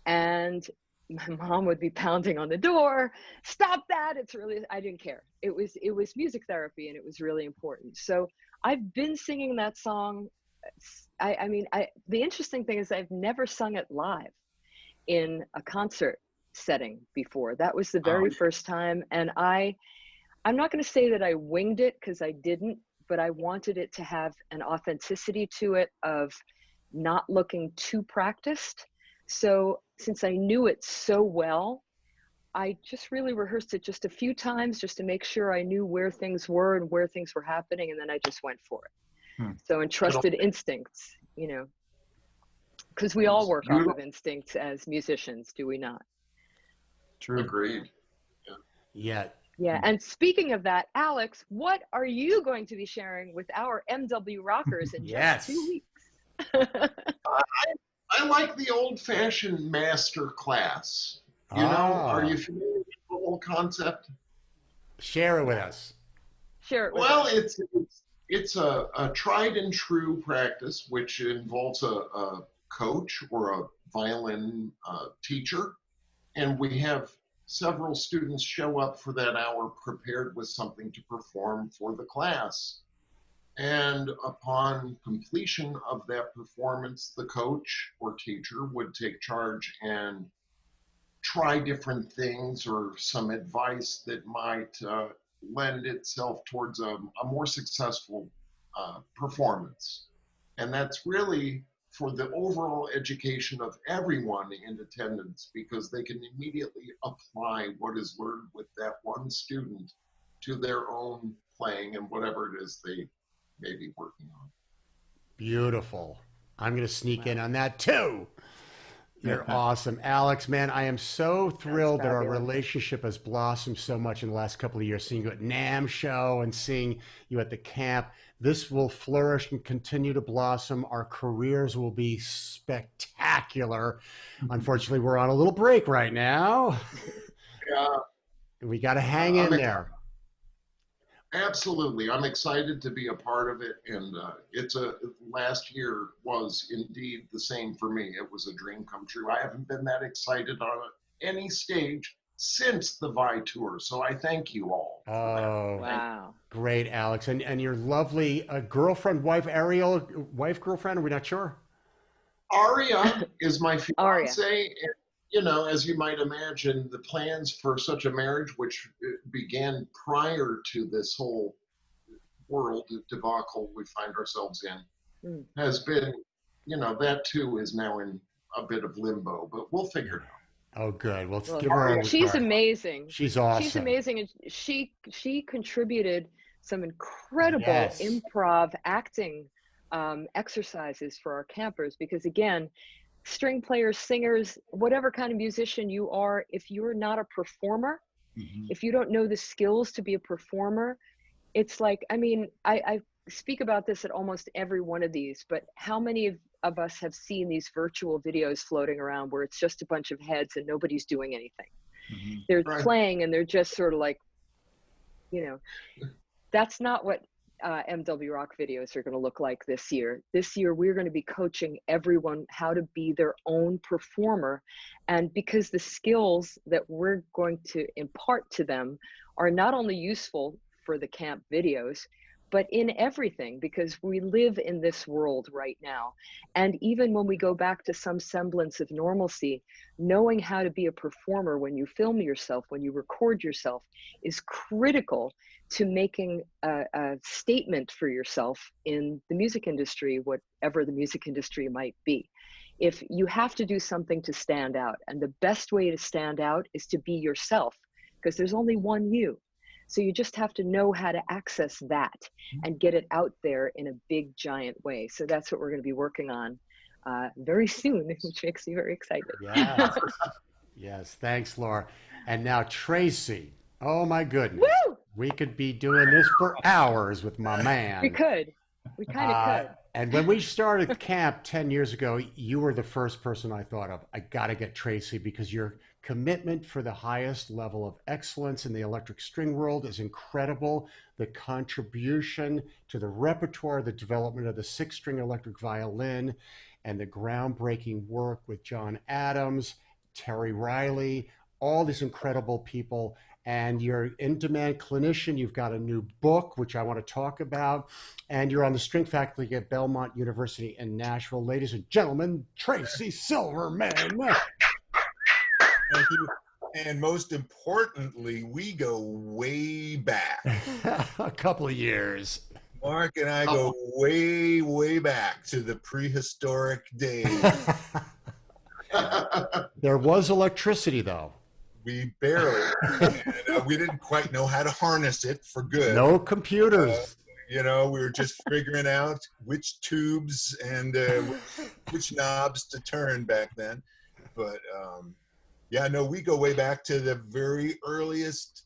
And my mom would be pounding on the door, stop that. It's really, I didn't care. It was music therapy and it was really important. So I've been singing that song. The interesting thing is I've never sung it live in a concert setting before. That was the very first time. And I'm not going to say that I winged it because I didn't, but I wanted it to have an authenticity to it of not looking too practiced. So since I knew it so well, I just really rehearsed it just a few times just to make sure I knew where things were and where things were happening. And then I just went for it. So, and trusted instincts, you know, because we all work off of instincts as musicians, do we not? True. Agreed. Yeah. Yeah. And speaking of that, Alex, what are you going to be sharing with our MW rockers in Yes. just 2 weeks? I like the old-fashioned master class. You know, are you familiar with the whole concept? Share it with us. Share it with Well, us. it's a tried and true practice, which involves a coach or a violin teacher, and we have several students show up for that hour prepared with something to perform for the class. And upon completion of that performance, the coach or teacher would take charge and try different things or some advice that might lend itself towards a more successful performance. And that's really for the overall education of everyone in attendance because they can immediately apply what is learned with that one student to their own playing and whatever it is they may be working on. Beautiful. I'm going to sneak in on that too. You're awesome. Alex, man, I am so thrilled that our fabulous. relationship has blossomed so much in the last couple of years, seeing you at NAMM show and seeing you at the camp. This will flourish and continue to blossom. Our careers will be spectacular. Unfortunately, we're on a little break right now. Yeah, We got to hang in there. absolutely. I'm excited to be a part of it. And last year was indeed the same for me. It was a dream come true. I haven't been that excited on any stage since the VI tour. So I thank you all. Oh, Wow. great, Alex. And your lovely girlfriend, Ariel, girlfriend, are we not sure? Aria is my Aria. fiance. And, you know, as you might imagine, the plans for such a marriage, which began prior to this whole world debacle we find ourselves in, has been, you know, that too is now in a bit of limbo, but we'll figure it out. Oh, good. Well, let's Well, give her a she's regard. amazing. She's awesome. She's amazing, and she contributed some incredible Yes. improv acting exercises for our campers. Because again, string players, singers, whatever kind of musician you are, if you're not a performer, Mhm. if you don't know the skills to be a performer, it's like, I mean, I speak about this at almost every one of these, but how many of us have seen these virtual videos floating around where it's just a bunch of heads and nobody's doing anything? Mhm. They're Right. playing and they're just sort of like, you know, that's not what MWROC videos are going to look like this year. This year, we're going to be coaching everyone how to be their own performer. And because the skills that we're going to impart to them are not only useful for the camp videos, but in everything, because we live in this world right now. And even when we go back to some semblance of normalcy, knowing how to be a performer when you film yourself, when you record yourself, is critical to making a statement for yourself in the music industry, whatever the music industry might be. If you have to do something to stand out, and the best way to stand out is to be yourself, because there's only one you. So you just have to know how to access that and get it out there in a big, giant way. So that's what we're going to be working on very soon, which makes me very excited. Yes. Yes. Thanks, Laura. And now Tracy. Oh my goodness. Woo! We could be doing this for hours with my man. We could. We kind of could. And when we started camp 10 years ago, you were the first person I thought of. I got to get Tracy, because your commitment for the highest level of excellence in the electric string world is incredible. The contribution to the repertoire, the development of the 6-string electric violin, and the groundbreaking work with John Adams, Terry Riley, all these incredible people. And you're an in-demand clinician. You've got a new book, which I want to talk about. And you're on the string faculty at Belmont University in Nashville. Ladies and gentlemen, Tracy Silverman. Thank you. And most importantly, we go way back. A couple of years. Mark and I go way, way back to the prehistoric days. There was electricity, though. We barely, and, we didn't quite know how to harness it for good. No computers. You know, we were just figuring out which tubes and which knobs to turn back then. But yeah, no, we go way back to the very earliest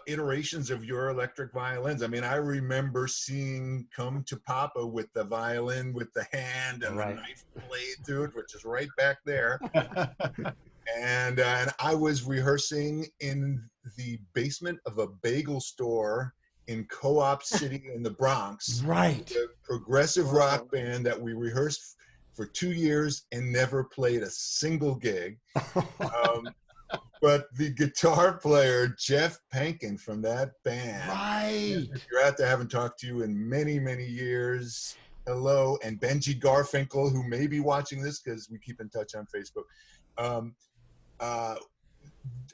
iterations of your electric violins. I mean, I remember seeing Come to Papa with the violin with the hand and Right. the knife blade through it, which is right back there. And I was rehearsing in the basement of a bagel store in Co-op City in the Bronx. Right. The progressive rock band that we rehearsed for 2 years and never played a single gig. But the guitar player, Jeff Pankin from that band. Right. If you're out there, I haven't talked to you in many, many years. Hello. And Benji Garfinkel, who may be watching this because we keep in touch on Facebook.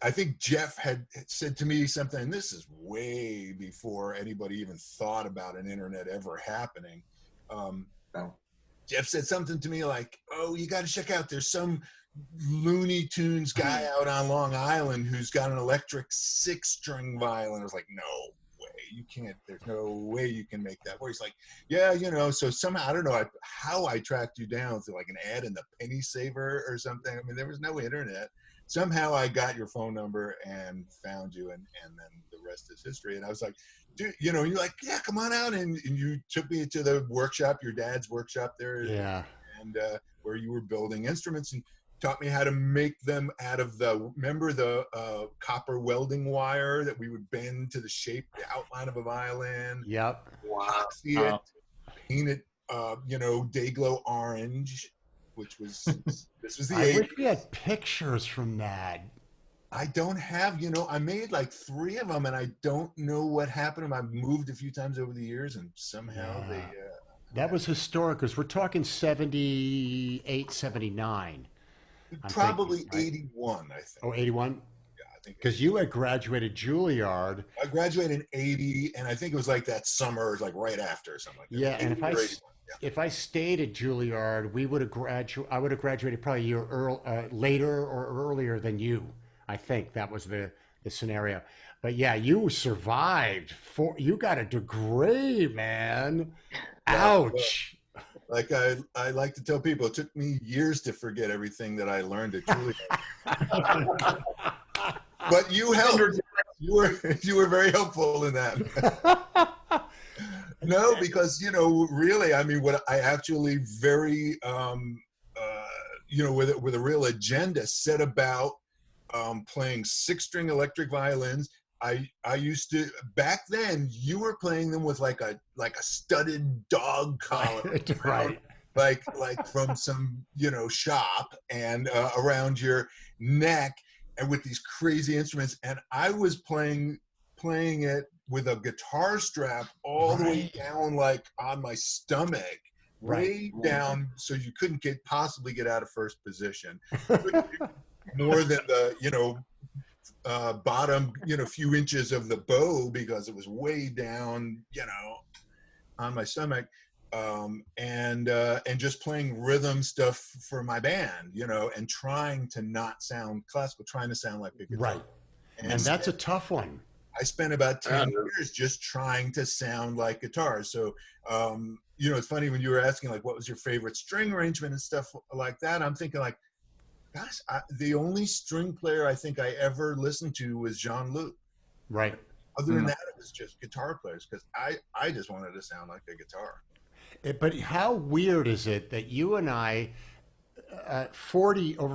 I think Jeff had said to me something, and this is way before anybody even thought about an internet ever happening. Jeff said something to me like, oh, you got to check out, there's some Looney Tunes guy out on Long Island who's got an electric 6-string violin. I was like, no way, you can't, there's no way you can make that work. He's like, yeah, you know, so somehow, I don't know how I tracked you down through like an ad in the Penny Saver or something. I mean, there was no internet. Somehow I got your phone number and found you, and then the rest is history. And I was like, dude, you know, you're like, yeah, come on out. And you took me to the workshop, your dad's workshop there. Yeah. And where you were building instruments, and taught me how to make them out of remember the copper welding wire that we would bend to the shape, the outline of a violin. Yep. Epoxy it, paint it, you know, Dayglow orange, which was, this was the I 80s. wish we had pictures from that. I don't have, you know, I made like 3 of them and I don't know what happened to them. I've moved a few times over the years and somehow they... That was historic, because we're talking 78, 79. probably thinking, right? 81, I think. Oh, 81? Yeah, I think. Because you had graduated Juilliard. I graduated in 80, and I think it was like that summer, like right after or something like that. Yeah, and if I, 80 or 81, if I stayed at Juilliard, we would have I would have graduated probably a year later or earlier than you. I think that was the scenario. But yeah, you survived. You got a degree, man. Ouch. Like I like to tell people, it took me years to forget everything that I learned at Juilliard. But you helped. You were very helpful in that. No, because really, I mean, what I actually very with a real agenda set about playing 6-string electric violins. I used to, back then you were playing them with like a studded dog collar, Right? like from some shop, and around your neck, and with these crazy instruments. And I was playing it with a guitar strap all the way down, like on my stomach, way down, so you couldn't possibly get out of first position. More than the bottom few inches of the bow, because it was way down on my stomach, and just playing rhythm stuff for my band, and trying to not sound classical, trying to sound like a guitar. Right. And that's a tough one. I spent about 10 years just trying to sound like guitar. So it's funny when you were asking like what was your favorite string arrangement and stuff like that, I'm thinking like, gosh, the only string player I think I ever listened to was Jean-Luc. Right. Other than that, it was just guitar players, because I just wanted to sound like a guitar. But how weird is it that you and I, over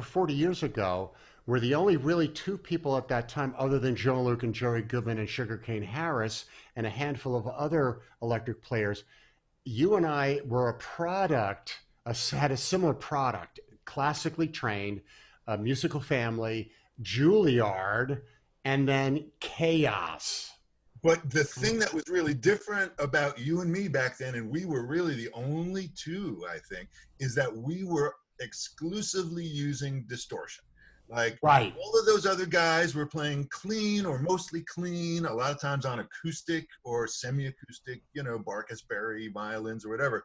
40 years ago, were the only really two people at that time, other than Jean-Luc and Jerry Goodman and Sugarcane Harris and a handful of other electric players. You and I were a product, had a similar product, classically trained, a musical family, Juilliard, and then chaos. But the thing that was really different about you and me back then, and we were really the only two, I think, is that we were exclusively using distortion. Like all of those other guys were playing clean or mostly clean, a lot of times on acoustic or semi-acoustic, Barkas Berry violins or whatever.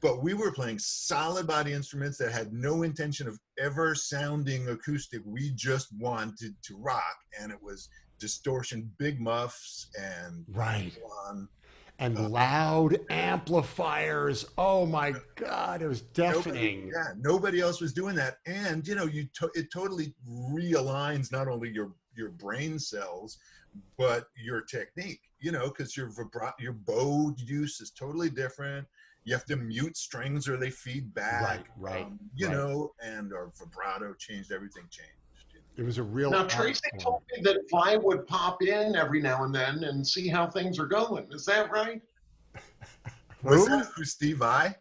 But we were playing solid body instruments that had no intention of ever sounding acoustic. We just wanted to rock, and it was distortion, big muffs, and and loud amplifiers. Oh my God, it was deafening. Nobody else was doing that. And it totally realigns not only your brain cells, but your technique. Because your bow use is totally different. You have to mute strings or they feed back. And our vibrato changed. Everything changed. It was a real. Now, Tracy told me that Vi would pop in every now and then and see how things are going. Is that right? Was that who, Steve Vai?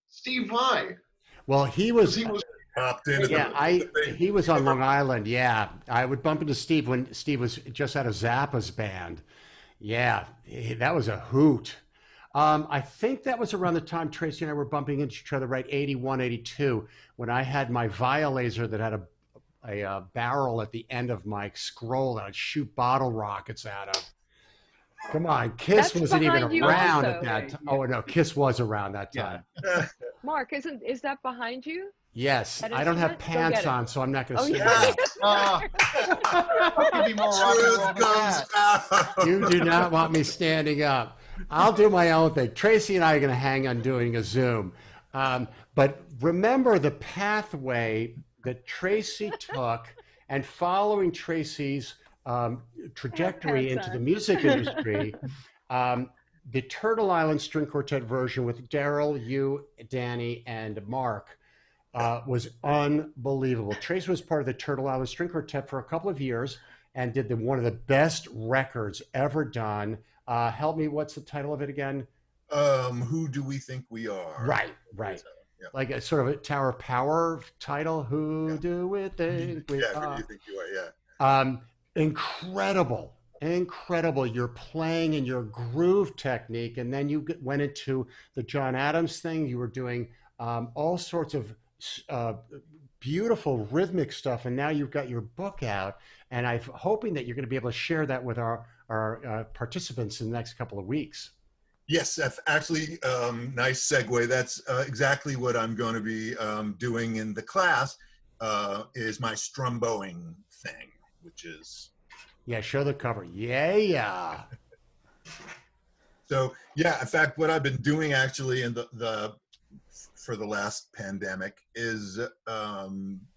Steve Vai. Well, he was popped in. He was on Long Island. Yeah, I would bump into Steve when Steve was just out of Zappa's band. Yeah, that was a hoot. I think that was around the time Tracy and I were bumping into each other, right? 81, 82, when I had my Violaser that had a barrel at the end of my scroll that I'd shoot bottle rockets out of. Come on, Kiss wasn't even around at that time. Oh no, Kiss was around that time. Mark, is that behind you? Yes, I don't have pants on, so I'm not going to say that. You do not want me standing up. I'll do my own thing. Tracy and I are going to hang on doing a Zoom. But remember the pathway that Tracy took, and following Tracy's trajectory into the music industry, the Turtle Island String Quartet version with Daryl, you, Danny, and Mark was unbelievable. Tracy was part of the Turtle Island String Quartet for a couple of years and did one of the best records ever done. Help me, what's the title of it again? Who Do We Think We Are? Right. Yeah. Like a sort of a Tower of Power title. Who do we think we are? Who do you think you are? Incredible. You're playing in your groove technique, and then you went into the John Adams thing. You were doing all sorts of beautiful rhythmic stuff, and now you've got your book out, and I'm hoping that you're going to be able to share that with our participants in the next couple of weeks. Yes, actually, nice segue. That's exactly what I'm going to be doing in the class, is my strumboing thing, which is. Yeah, show the cover. Yeah. So yeah, in fact, what I've been doing actually in for the last pandemic is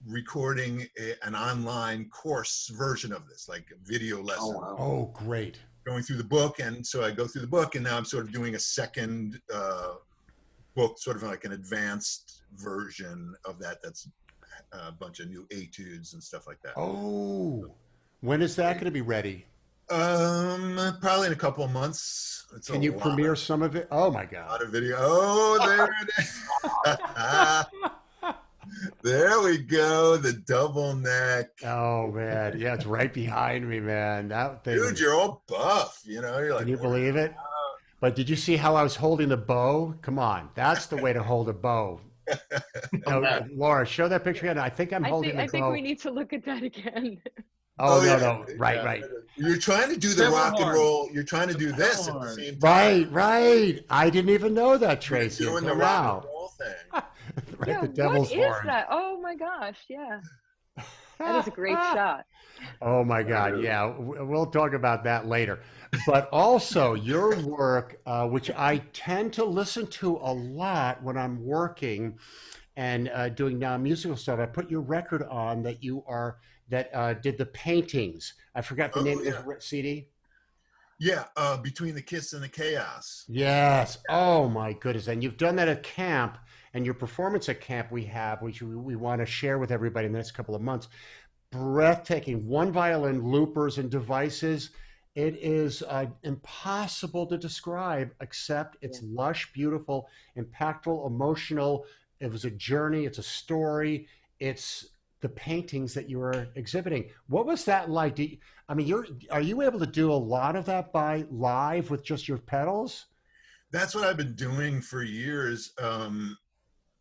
recording an online course version of this, like a video lesson. Oh, wow. Oh, great. Going through the book, and so I go through the book, and now I'm sort of doing a second book, sort of like an advanced version of that. That's a bunch of new etudes and stuff like that. Oh, when is that going to be ready? Probably in a couple of months. It's Can you premiere some of it? Oh my a God. lot of video. Oh, there it is. There we go. The double neck. Oh man. Yeah, it's right behind me, man. That thing. Dude, you're all buff. You're like, Can you believe it? But did you see how I was holding the bow? Come on. That's the way to hold a bow. No, Laura, show that picture again. I think I'm holding I the think bow. we need to look at that again. Oh, no, yeah. no. Right, Yeah. right. You're trying to do the Devil rock and horn. roll. You're trying to do this at the horn. same time. Right, right. I didn't even know that, Tracy. You're doing the until rock now. and roll thing. Right, Yeah, the devil's what is horn. that? Oh my gosh, yeah. That is a great shot. Oh my God, yeah. We'll talk about that later. But also your work, which I tend to listen to a lot when I'm working and doing non-musical stuff. I put your record on that did the paintings. I forgot the name of the CD. Yeah, Between the Kiss and the Chaos. Yes. Oh my goodness. And you've done that at camp, and your performance at camp which we want to share with everybody in the next couple of months. Breathtaking. One violin, loopers, and devices. It is impossible to describe, except it's lush, beautiful, impactful, emotional. It was a journey. It's a story. It's the paintings that you were exhibiting. What was that like? Are you able to do a lot of that by live with just your pedals? That's what I've been doing for years.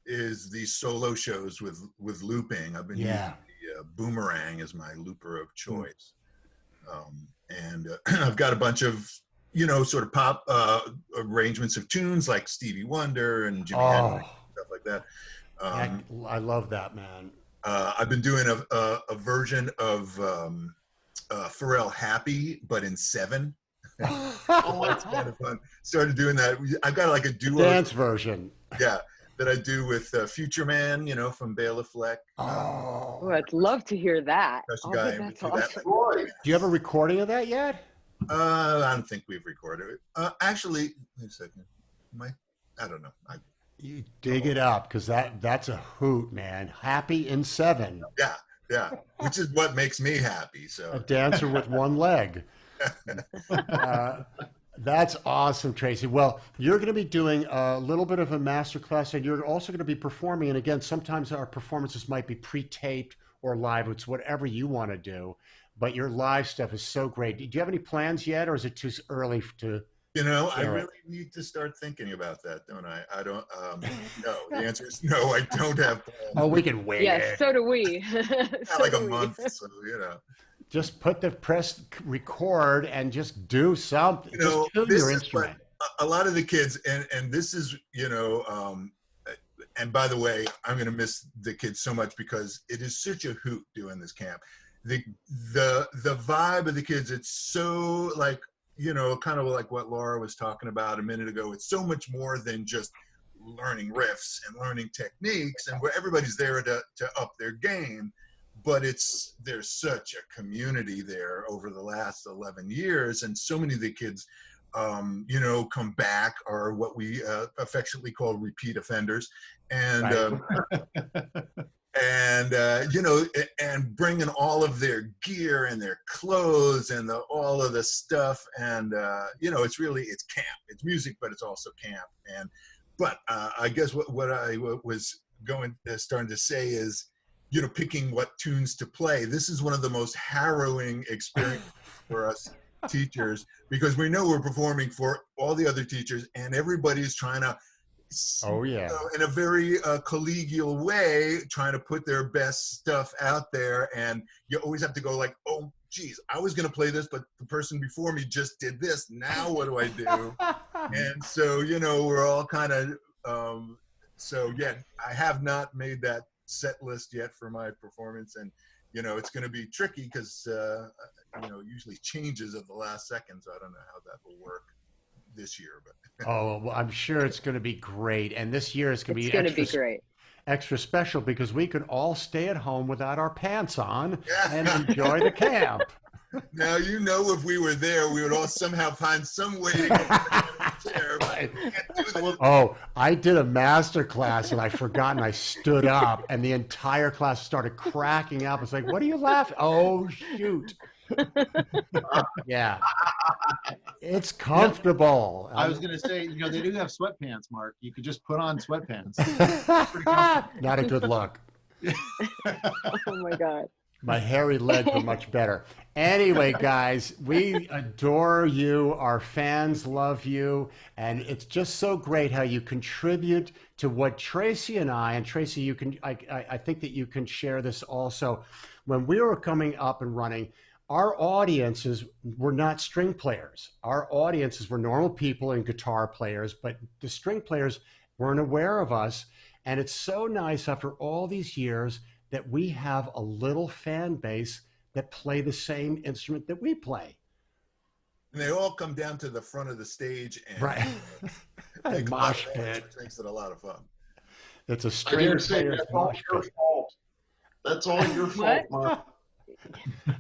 Is these solo shows with looping. I've been using the Boomerang as my looper of choice, and I've got a bunch of sort of pop arrangements of tunes like Stevie Wonder and Jimi Hendrix, stuff like that. I love that, man. I've been doing a version of Pharrell Happy, but in 7. Oh, That's kind of fun. Started doing that. I've got like a duo Dance version. Yeah, that I do with Future Man, from Bela Fleck. Oh, I'd love to hear that. Special Oh, guy. that's We do that. awesome. Roy. Do you have a recording of that yet? I don't think we've recorded it. Actually, wait a second. I don't know. You dig it up, because that's a hoot, man. Happy in 7. Yeah, which is what makes me happy. A So dancer with one leg. That's awesome, Tracy. Well, you're going to be doing a little bit of a master class, and you're also going to be performing. And again, sometimes our performances might be pre-taped or live. It's whatever you want to do. But your live stuff is so great. Do you have any plans yet, or is it too early to? I really need to start thinking about that, don't I? I don't. No, the answer is no. I don't have plans. Oh, we can wait. Yes, so do we. Not like a month, so Just put the press record and just do something. Just tune this your is instrument. what a lot of the kids, and this is, and by the way, I'm going to miss the kids so much because it is such a hoot doing this camp. The vibe of the kids, it's so like, kind of like what Laura was talking about a minute ago. It's so much more than just learning riffs and learning techniques, and where everybody's there to up their game. But there's such a community there over the last 11 years, and so many of the kids, come back, are what we affectionately call repeat offenders, and and bringing all of their gear and their clothes and all of the stuff, and it's camp. It's music, but it's also camp. But I guess what I was starting to say is, picking what tunes to play. This is one of the most harrowing experiences for us teachers, because we know we're performing for all the other teachers, and everybody's trying to, in a very collegial way, trying to put their best stuff out there. And you always have to go like, oh, geez, I was going to play this, but the person before me just did this. Now what do I do? And so, you know, we're all kind of, so yeah, I have not made that set list yet for my performance. And, you know, it's going to be tricky because, you know, it usually changes at the last second. So I don't know how that will work this year. But Oh, well, I'm sure it's going to be great. And this year is going to It's be going to be great. extra special because we could all stay at home without our pants on and enjoy the camp. now, you know, if we were there, we would all somehow find some way to get there. But we can't do that. Oh, I did a master class and I forgot and I stood up and the entire class started cracking up. It's like, what are you laughing? Oh, shoot. Yeah. It's comfortable. I was going to say, you know, they do have sweatpants, Mark. You could just put on sweatpants. Not a good look. Oh my God. My hairy legs are much better. Anyway, guys, we adore you. Our fans love you. And it's just so great how you contribute to what Tracy and and Tracy, you can, I think that you can share this also. When we were coming up and running, our audiences were not string players. Our audiences were normal people and guitar players, but the string players weren't aware of us. And it's so nice after all these years that we have a little fan base that play the same instrument that we play. And they all come down to the front of the stage and Right. make a Mosh lot of noise, pit. which makes it a lot of fun. It's a I string dare say player's that's all mosh your pit. fault. That's all your fault, Mark.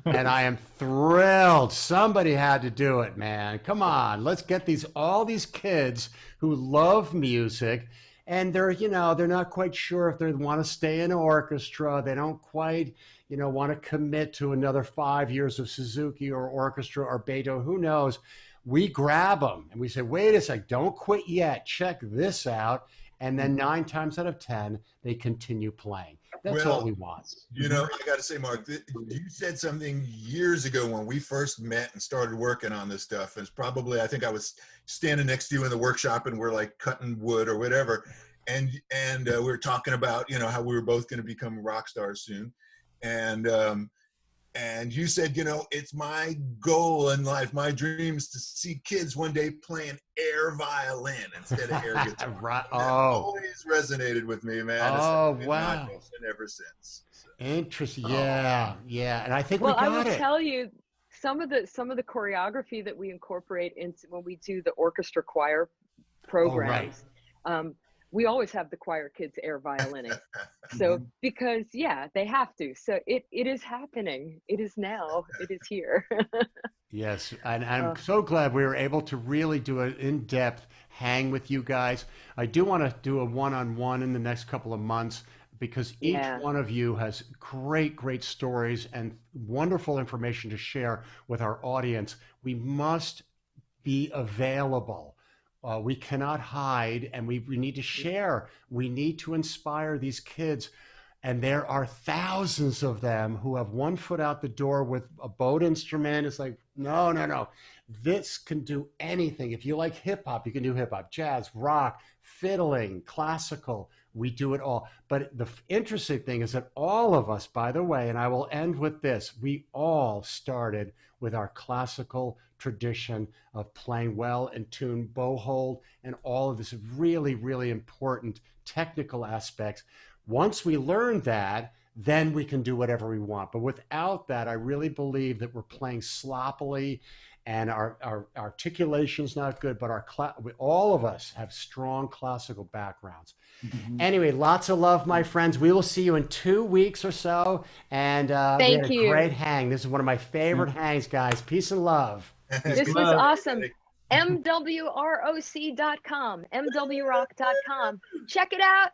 And I am thrilled. Somebody had to do it, man. Come on, let's get all these kids who love music, and they're, you know, they're not quite sure if they want to stay in an orchestra. They don't quite, you know, want to commit to another 5 years of Suzuki or orchestra or Beethoven. Who knows? We grab them and we say, wait a sec, don't quit yet. Check this out. And then 9 times out of 10, they continue playing. That's Well, all we want. You know, I got to say, Mark, you said something years ago when we first met and started working on this stuff. And it's probably, I think I was standing next to you in the workshop and we're like cutting wood or whatever. And we were talking about, you know, how we were both going to become rock stars soon. And you said, you know, it's my goal in life, my dream is to see kids one day playing air violin instead of air guitar. Right. That always resonated with me, man. Oh, It's wow. been my mission ever since. So. Interesting. Yeah, yeah. And I think Well, we I got will it. tell you some of the choreography that we incorporate into when we do the orchestra choir programs. We always have the choir kids air violining. So because they have to. So it is happening. It is now. It is here. Yes, and I'm so glad we were able to really do an in-depth hang with you guys. I do want to do a one-on-one in the next couple of months because each one of you has great, great stories and wonderful information to share with our audience. We must be available. We cannot hide, and we need to share. We need to inspire these kids. And there are thousands of them who have one foot out the door with a bowed instrument. It's like, no. This can do anything. If you like hip hop, you can do hip hop, jazz, rock, fiddling, classical. We do it all. But the interesting thing is that all of us, by the way, and I will end with this, we all started with our classical tradition of playing well and tune, bow hold, and all of this really, really important technical aspects. Once we learn that, then we can do whatever we want. But without that, I really believe that we're playing sloppily and our articulation's not good, but all of us have strong classical backgrounds. Anyway, lots of love, my friends. We will see you in 2 weeks or so. And we had a great hang. This is one of my favorite hangs, guys. Peace and love. This was awesome. MWROC.com, MWROC.com. Check it out.